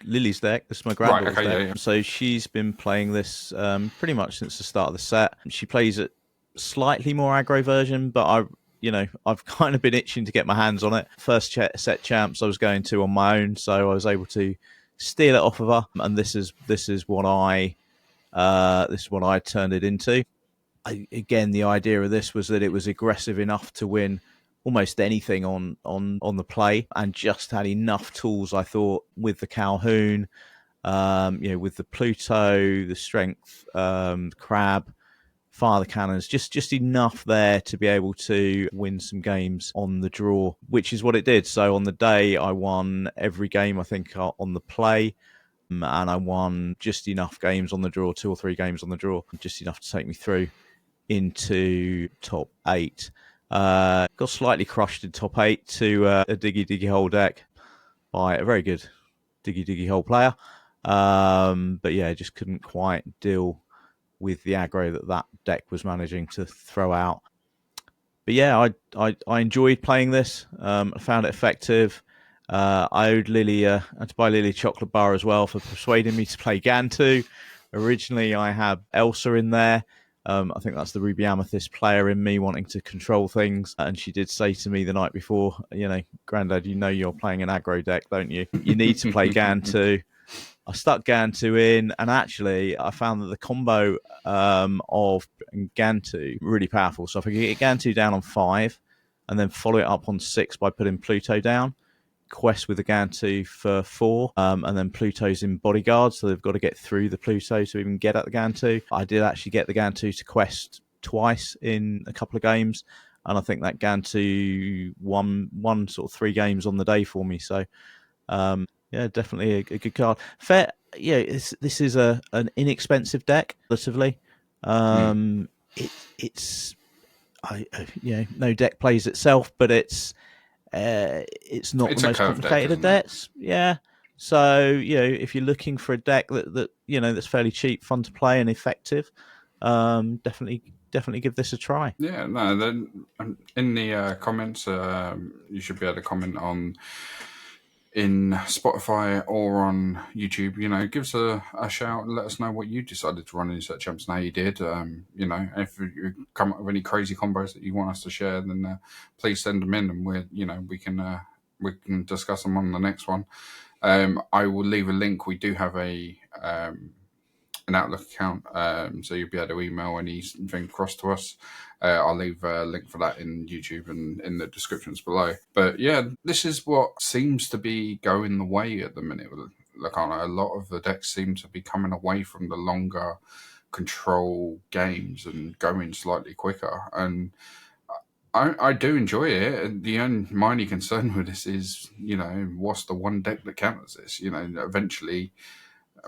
Lily's deck. This is my granddaughter's deck. Yeah. So she's been playing this pretty much since the start of the set. She plays it slightly more aggro version, but I've kind of been itching to get my hands on it. First set champs I was going to on my own, so I was able to steal it off of her, and this is what I turned it into. Again, the idea of this was that it was aggressive enough to win almost anything on the play, and just had enough tools, I thought, with the Calhoun, with the Pluto, the strength, crab, fire the cannons, just enough there to be able to win some games on the draw, which is what it did. So on the day, I won every game, I think, on the play. And I won just enough games on the draw, 2 or 3 games on the draw, just enough to take me through into top 8. Got slightly crushed in top 8 to a diggy hole deck by a very good diggy hole player. But yeah, just couldn't quite deal with the aggro that deck was managing to throw out. But yeah, I enjoyed playing this. I found it effective. I owed Lily, I had to buy Lily a chocolate bar as well for persuading me to play Gantu. Originally, I had Elsa in there. I think that's the Ruby Amethyst player in me wanting to control things. And she did say to me the night before, Grandad, you're playing an aggro deck, don't you? You need to play Gantu. I stuck Gantu in, and actually I found that the combo of Gantu really powerful. So if I could get Gantu down on 5 and then follow it up on 6 by putting Pluto down, quest with the Gantu for 4, and then Pluto's in bodyguard, so they've got to get through the Pluto to even get at the Gantu. I did actually get the Gantu to quest twice in a couple of games, and I think that Gantu won sort of 3 games on the day for me. So yeah, definitely a good card. Fair, yeah. This is an inexpensive deck, relatively. It's no deck plays itself, but it's not the most complicated of decks. Yeah. So if you're looking for a deck that that's fairly cheap, fun to play, and effective, definitely give this a try. Yeah. No. Then in the comments, you should be able to comment on. In Spotify or on YouTube, give us a shout and let us know what you decided to run in Set Champs and how you did. If you come up with any crazy combos that you want us to share, then please send them in, and we can discuss them on the next one. I will leave a link. We do have an Outlook account, so you'll be able to email anything across to us. I'll leave a link for that in YouTube and in the descriptions below. But yeah, this is what seems to be going the way at the minute with Lorcana. A lot of the decks seem to be coming away from the longer control games and going slightly quicker. And I do enjoy it. My only concern with this is, what's the one deck that counters this? Eventually,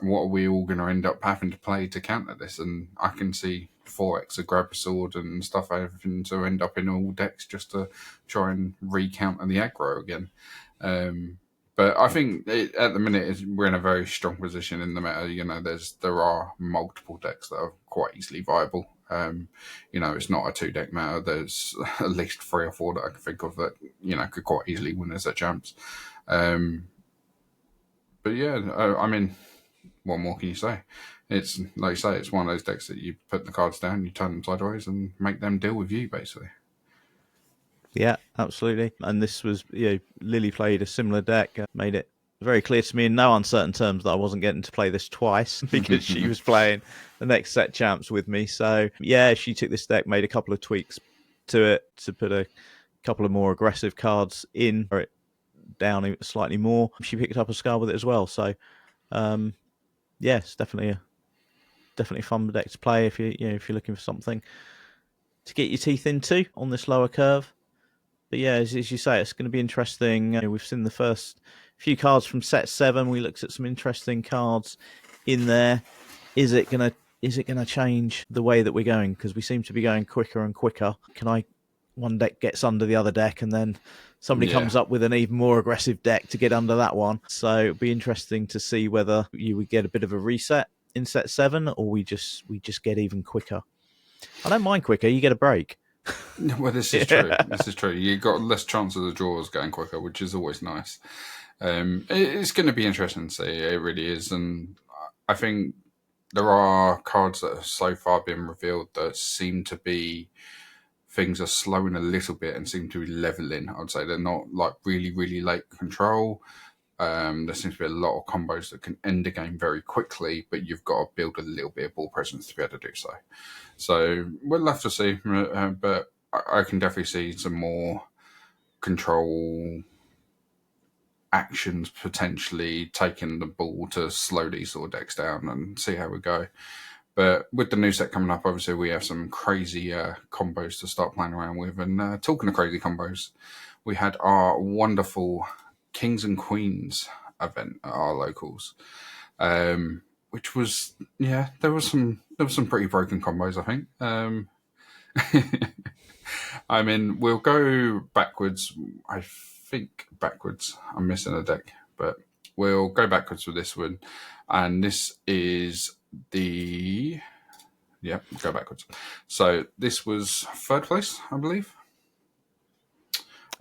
what are we all going to end up having to play to counter this? And I can see 4x a grab a sword and stuff having to end up in all decks just to try and recounter the aggro again. But I think at the minute we're in a very strong position in the meta. There are multiple decks that are quite easily viable. It's not a 2-deck meta. There's at least 3 or 4 that I can think of that could quite easily win as a champs. But yeah, I mean, what more can you say? It's like you say, it's one of those decks that you put the cards down, you turn them sideways, and make them deal with you, basically. Yeah, absolutely. And this was, Lily played a similar deck, made it very clear to me in no uncertain terms that I wasn't getting to play this twice because she was playing the next set champs with me. So yeah, she took this deck, made a couple of tweaks to it to put a couple of more aggressive cards in, or it down slightly more. She picked up a Scar with it as well. So it's definitely a fun deck to play if you're looking for something to get your teeth into on this lower curve. But yeah, as you say, it's going to be interesting. We've seen the first few cards from set 7. We looked at some interesting cards in there. Is it gonna change the way that we're going? Because we seem to be going quicker and quicker. One deck gets under the other deck, and then somebody comes up with an even more aggressive deck to get under that one. So it'll be interesting to see whether you would get a bit of a reset in set 7, or we just get even quicker. I don't mind quicker. You get a break. Well, this is true. This is true. You've got less chance of the draws going quicker, which is always nice. It's going to be interesting to see. It really is. And I think there are cards that have so far been revealed that seem to be things are slowing a little bit and seem to be leveling. I would say they're not like really, really late control. There seems to be a lot of combos that can end the game very quickly, but you've got to build a little bit of ball presence to be able to do so. So we'll have to see, but I can definitely see some more control actions potentially taking the ball to slow these sort of decks down and see how we go. But with the new set coming up, obviously we have some crazy combos to start playing around with. And talking of crazy combos, we had our wonderful Kings and Queens event at our locals, which was there was some pretty broken combos, I think. I mean, we'll go backwards. I think backwards. I'm missing a deck, but we'll go backwards with this one. And this is go backwards. So this was third place, I believe.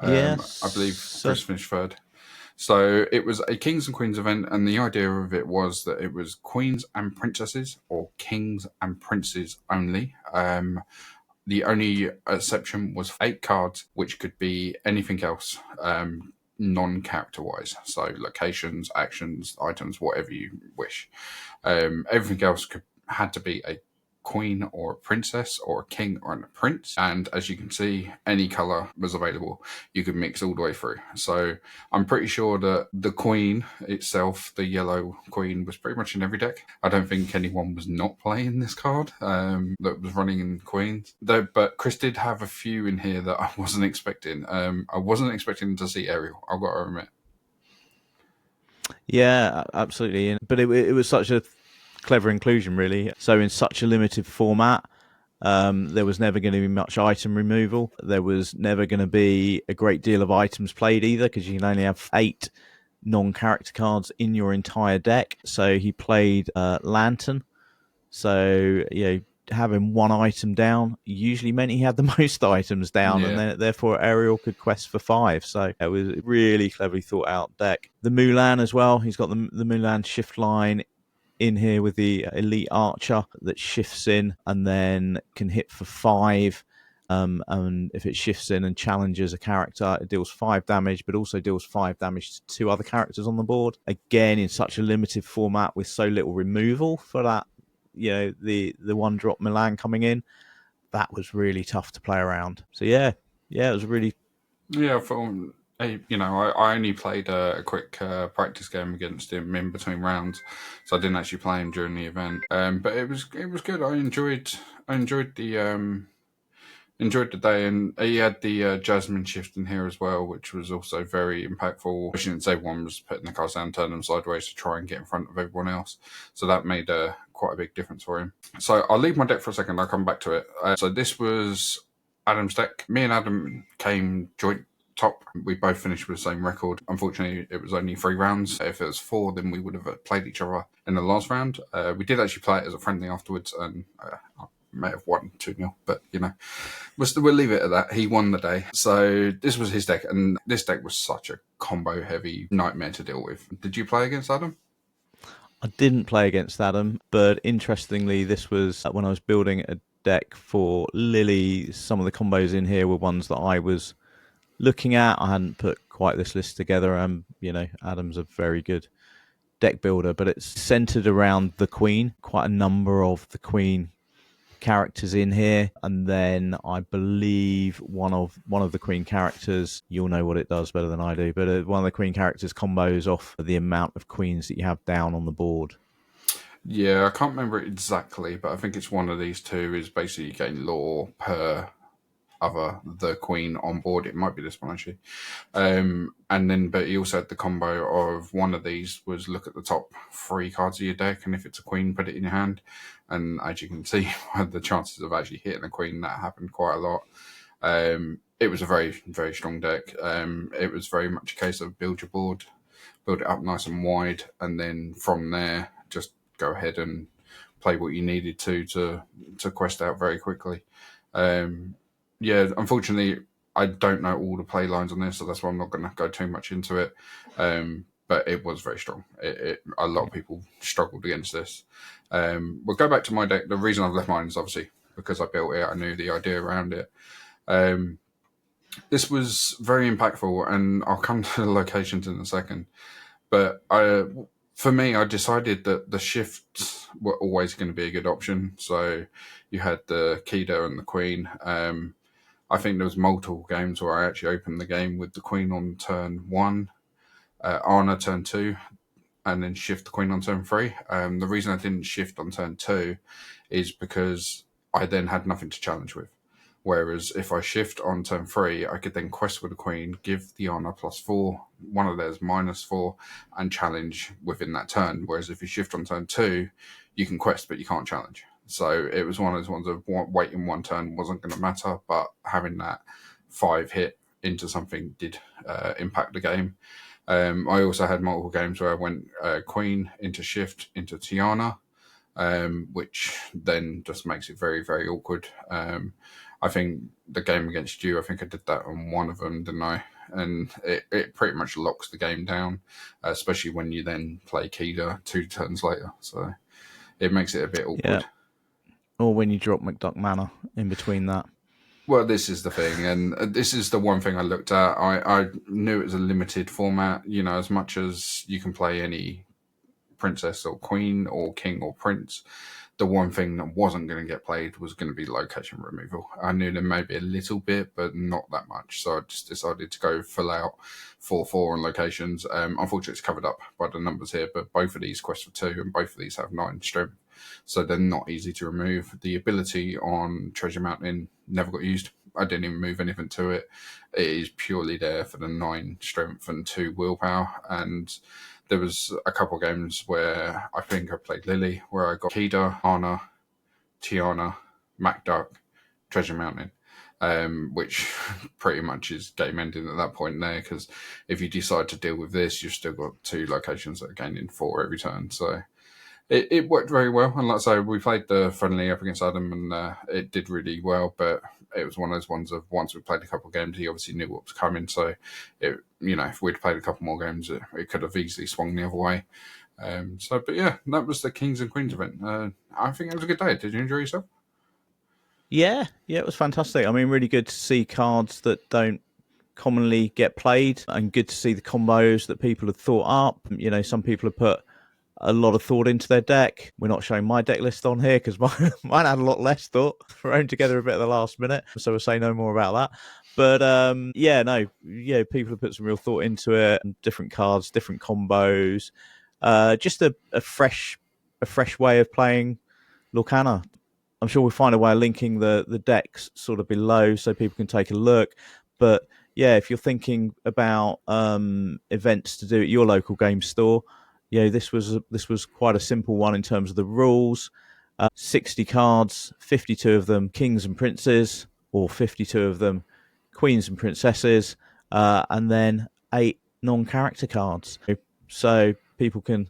Yes. I believe Chris finished third. So it was a Kings and Queens event, and the idea of it was that it was Queens and Princesses, or Kings and Princes only. The only exception was 8 cards, which could be anything else, non-character wise. So locations, actions, items, whatever you wish. Everything else had to be a queen or a princess or a king or a prince. And as you can see, any colour was available. You could mix all the way through. So I'm pretty sure that the queen itself, the yellow queen, was pretty much in every deck. I don't think anyone was not playing this card that was running in queens. But Chris did have a few in here that I wasn't expecting. I wasn't expecting to see Ariel, I've got to admit. Yeah, absolutely. But it was such a clever inclusion, really. So in such a limited format, there was never going to be much item removal. There was never going to be a great deal of items played either, because you can only have 8 non-character cards in your entire deck. So he played Lantern. So, having 1 item down usually meant he had the most items down, and then therefore Ariel could quest for 5. So it was a really cleverly thought out deck. The Mulan as well. He's got the Mulan shift line in here with the elite archer that shifts in and then can hit for 5. And if it shifts in and challenges a character, it deals 5 damage, but also deals 5 damage to 2 other characters on the board. Again, in such a limited format with so little removal for that, the 1-drop Milan coming in, that was really tough to play around. So it was really... Yeah, I only played a quick practice game against him in between rounds, so I didn't actually play him during the event. But it was good. I enjoyed the day, and he had the Jasmine shift in here as well, which was also very impactful. I shouldn't say one was putting the cards down, turn them sideways to try and get in front of everyone else. So that made quite a big difference for him. So I'll leave my deck for a second. I'll come back to it. So this was Adam's deck. Me and Adam came joint top. We both finished with the same record. Unfortunately, it was only 3 rounds. If it was 4, then we would have played each other in the last round. We did actually play it as a friendly afterwards, and I may have won 2-0, but we'll leave it at that. He won the day. So this was his deck, and this deck was such a combo heavy nightmare to deal with. Did you play against Adam? I didn't play against Adam, but interestingly, this was when I was building a deck for Lily. Some of the combos in here were ones that I was looking at. I hadn't put quite this list together. Adam's a very good deck builder, but it's centered around the Queen. Quite a number of the Queen characters in here, and then I believe one of the Queen characters, you'll know what it does better than I do, but one of the Queen characters combos off the amount of queens that you have down on the board. Yeah, I can't remember it exactly, but I think it's one of these two is basically getting lore per the Queen on board. It might be this one actually. But he also had the combo of one of these was look at the top 3 cards of your deck, and if it's a Queen, put it in your hand. And as you can see, the chances of actually hitting a Queen, that happened quite a lot. It was a very, very strong deck. It was very much a case of build your board, build it up nice and wide, and then from there, just go ahead and play what you needed to quest out very quickly. Unfortunately, I don't know all the play lines on this, so that's why I'm not going to go too much into it. But it was very strong. A lot of people struggled against this. We'll go back to my deck. The reason I've left mine is obviously because I built it. I knew the idea around it. This was very impactful, and I'll come to the locations in a second. But for me, I decided that the shifts were always going to be a good option. So you had the Kida and the Queen. I think there was multiple games where I actually opened the game with the Queen on turn 1, Anna turn 2, and then shift the queen on turn 3. The reason I didn't shift on turn 2 is because I then had nothing to challenge with. Whereas if I shift on turn 3, I could then quest with the queen, give the honor +4, one of theirs -4, and challenge within that turn. Whereas if you shift on turn 2, you can quest, but you can't challenge. So it was one of those ones of waiting one turn wasn't going to matter, but having that 5 hit into something did impact the game. I also had multiple games where I went queen into shift into Tiana, which then just makes it very, very awkward. I think the game against you, I think I did that on one of them, didn't I? And it pretty much locks the game down, especially when you then play Kida 2 turns later. So it makes it a bit awkward. Yeah. Or when you drop McDuck Manor in between that. Well, this is the thing, and this is the one thing I looked at. I knew it was a limited format, as much as you can play any princess or queen or king or prince. The one thing that wasn't going to get played was going to be location removal. I knew there may be a little bit, but not that much. So I just decided to go full out 4/4 on locations. Unfortunately, it's covered up by the numbers here, but both of these quest for 2 and both of these have 9 strength. So they're not easy to remove. The ability on Treasure Mountain never got used. I didn't even move anything to it. It is purely there for the 9 strength and 2 willpower. And there was a couple of games where I think I played Lily, where I got Kida, Anna, Tiana, MacDuck, Treasure Mountain, which pretty much is game ending at that point there, because if you decide to deal with this, you've still got 2 locations that are gaining 4 every turn. So it worked very well. And like I say, we played the friendly up against Adam, and it did really well, but it was one of those ones of once we played a couple of games, he obviously knew what was coming. So, if we'd played a couple more games, it could have easily swung the other way. But yeah, that was the Kings and Queens event. I think it was a good day. Did you enjoy yourself? Yeah, it was fantastic. I mean, really good to see cards that don't commonly get played, and good to see the combos that people have thought up. Some people have put a lot of thought into their deck. We're not showing my deck list on here because mine had a lot less thought, thrown together a bit at the last minute, so we'll say no more about that. But people have put some real thought into it, and different cards, different combos, just a fresh way of playing Lorcana. I'm sure we'll find a way of linking the decks sort of below so people can take a look. But yeah, if you're thinking about events to do at your local game store, this was quite a simple one in terms of the rules. 60 cards, 52 of them kings and princes, or 52 of them queens and princesses, and then 8 non-character cards. So people can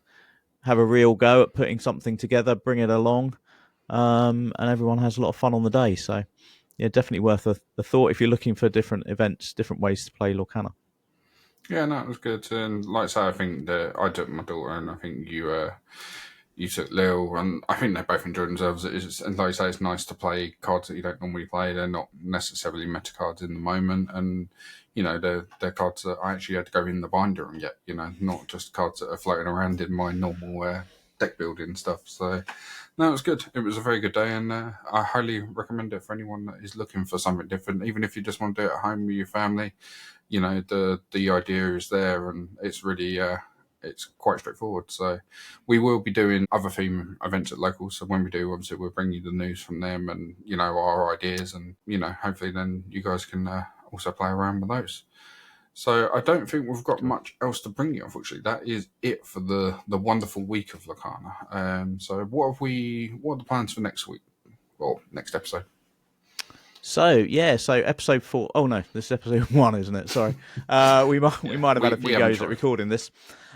have a real go at putting something together, bring it along, and everyone has a lot of fun on the day. So yeah, definitely worth a thought if you're looking for different events, different ways to play Lorcana. Yeah, no, it was good. And like I say, I think that I took my daughter, and I think you took Lil, and I think they both enjoyed themselves. And like I say, it's nice to play cards that you don't normally play. They're not necessarily meta cards in the moment, and they're cards that I actually had to go in the binder and get. Not just cards that are floating around in my normal deck building stuff. So no, it was good. It was a very good day, and I highly recommend it for anyone that is looking for something different. Even if you just want to do it at home with your family, the idea is there, and it's really it's quite straightforward. So we will be doing other theme events at local. So when we do, obviously we'll bring you the news from them, and our ideas, and hopefully then you guys can also play around with those. So I don't think we've got much else to bring you, unfortunately. That is it for the wonderful week of Lorcana. So what are the plans for next week, or next episode? So episode 4. Oh no, this is episode 1, isn't it? Sorry, we might have had a few goes at recording this.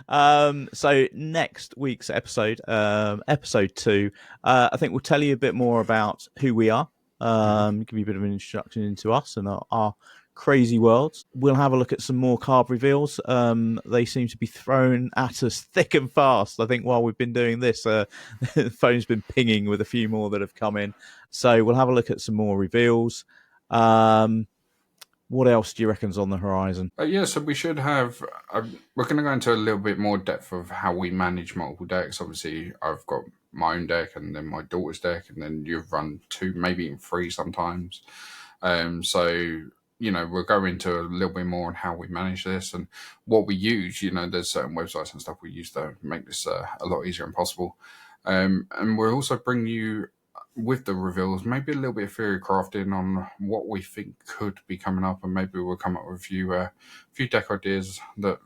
So next week's episode, episode 2, I think we'll tell you a bit more about who we are. Give you a bit of an introduction into us and our crazy worlds. We'll have a look at some more card reveals. They seem to be thrown at us thick and fast. I think while we've been doing this, the phone's been pinging with a few more that have come in. So we'll have a look at some more reveals. What else do you reckon's on the horizon? So we should have... we're going to go into a little bit more depth of how we manage multiple decks. Obviously, I've got my own deck, and then my daughter's deck, and then you've run 2, maybe even 3 sometimes. So we'll go into a little bit more on how we manage this and what we use. There's certain websites and stuff we use to make this a lot easier and possible. And we'll also bring you, with the reveals, maybe a little bit of theory crafting on what we think could be coming up, and maybe we'll come up with a few deck ideas that,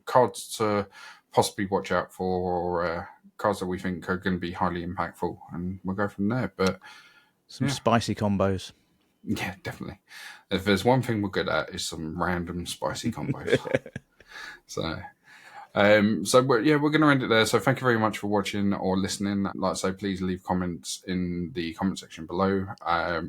cards to possibly watch out for, or cards that we think are going to be highly impactful, and we'll go from there. But some spicy combos. Yeah, definitely. If there's one thing we're good at, is some random spicy combos. So we're going to end it there. So thank you very much for watching or listening. Like I say, please leave comments in the comment section below.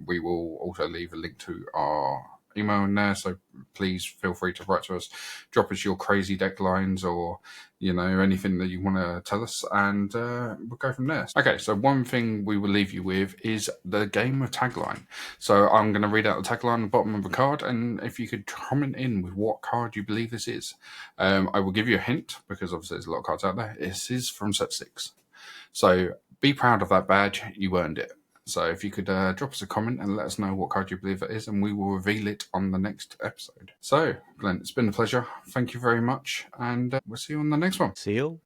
We will also leave a link to our email in there, so please feel free to write to us, drop us your crazy deck lines, or anything that you want to tell us, and we'll go from there. Okay, so one thing we will leave you with is the game of Tagline. So I'm going to read out the tagline at the bottom of the card, and if you could comment in with what card you believe this is. I will give you a hint, because obviously there's a lot of cards out there. This is from set 6. So be proud of that badge, you earned it. So if you could drop us a comment and let us know what card you believe it is, and we will reveal it on the next episode. So, Glenn, it's been a pleasure. Thank you very much, and we'll see you on the next one. See you.